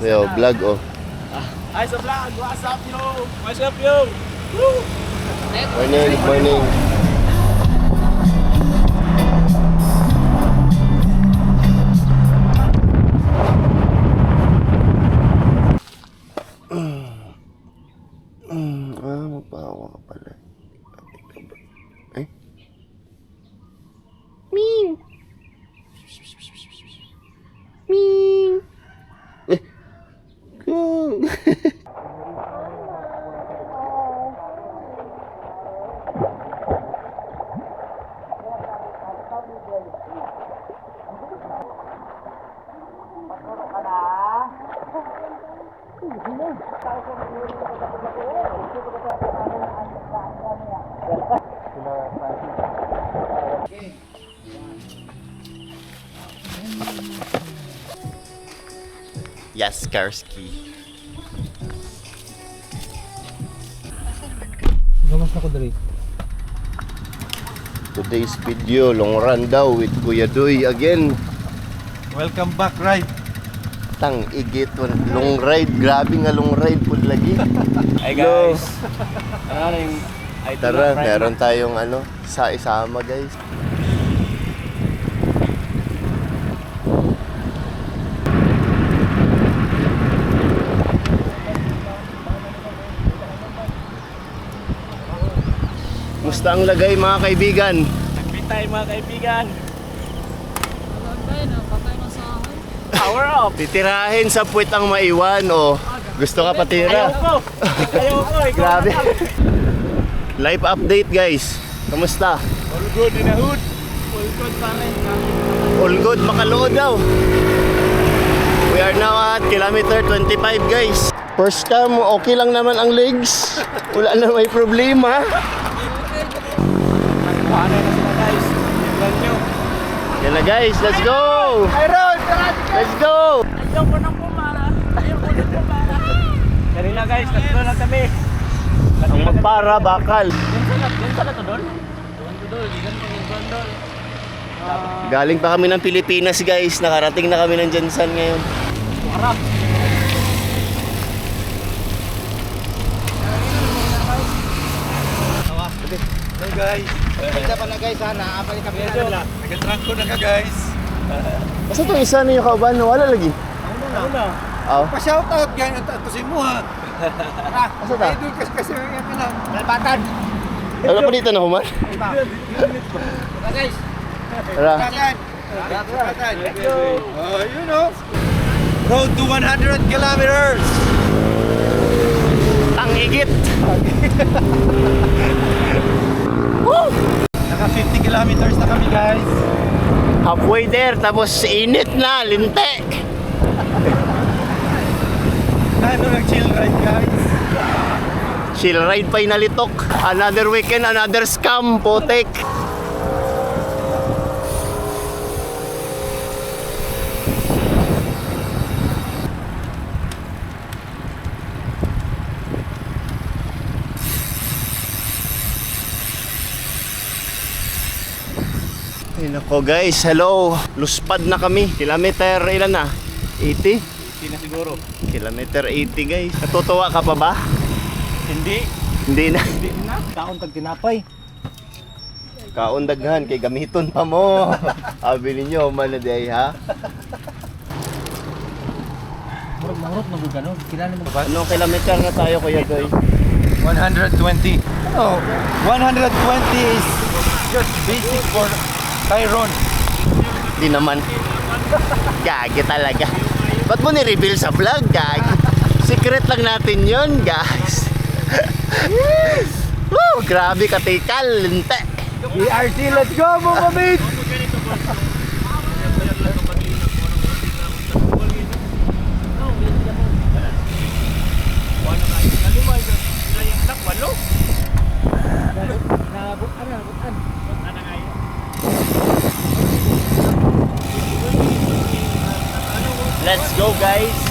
Yo, vlog oh. Ay, sa vlog! What's up, yo? What's up, yo? Woo! Morning, good morning. Magpahawa ka pala. Ay? Ming! Ming! Kung! Yaskarski. Gamas na ko dali. Today's video, long run daw with Kuya Doy again. Welcome back, right? Tang igit, long ride. Grabe nga long ride po lagi. Hey guys! Ano yung... Tara, meron tayong sa isama guys. Musta ang lagay mga kaibigan? Nagpit tayo mga kaibigan! Patay na sa akin. Power up! Titirahin sa puwit ang maiwan o gusto ka patira? Ayoko! Ayoko! Ikaw Grabe. lang. Live update guys. Kamusta? All good in the hood! All good pa rin. All good, makalood daw. We are now at kilometer 25 guys. First time, okay lang naman ang legs. Wala na may problema. Paano na sila guys? Tignan nyo. Yan na guys, let's go! Iron! Let's go! Ayoko nang pumara! Ayoko nang pumara! Kanina guys, tatlo lang kami. Ang magpara, bakal. Yan sa to doon? Doon, digan mo yung doon. Galing pa kami ng Pilipinas guys. Nakarating na kami ng Jansan ngayon. Harap! Hey guys! Kita pala guys ha, nakapalik kami na. Nag-trangko na ka guys! Basta itong isa niyo kauban, wala lagi. Ano na? Aw, Pa-shoutout yan at tusin mo ha! asa ta? Idol kasi yan ka lang! Malbatan! Wala pa dito na human? Guys! Tara. Kagan! Let's go! You know! Road to 100 kilometers! Ang igit. Naka 50 kilometers na kami guys! Halfway there, tapos init na, linte. Ano nag-chill ride guys? Chill ride pa inalitok. Another weekend, another scam, potek. Ay nako guys, hello. Luspad na kami. Kilometer ilan na? 80? Hindi na siguro. Kilometer 80 guys. Natutuwa ka pa ba? Hindi. Hindi na. Hindi na. Kaon tag tinapay. Kaon daghan kay gamiton pa mo. Abi ninyo man na day ha. Marot na gugano. Kilala mo ba? Anong kilometer na tayo Kuya Doy? 120. Oh, 120 is just basic for Tyron. Di naman. Gagi talaga. Ba't mo ni-reveal sa vlog? Gagi. Secret lang natin yun, guys. Woo, grabe katikal. Linte. ERC, let's go mga mates! Let's go guys.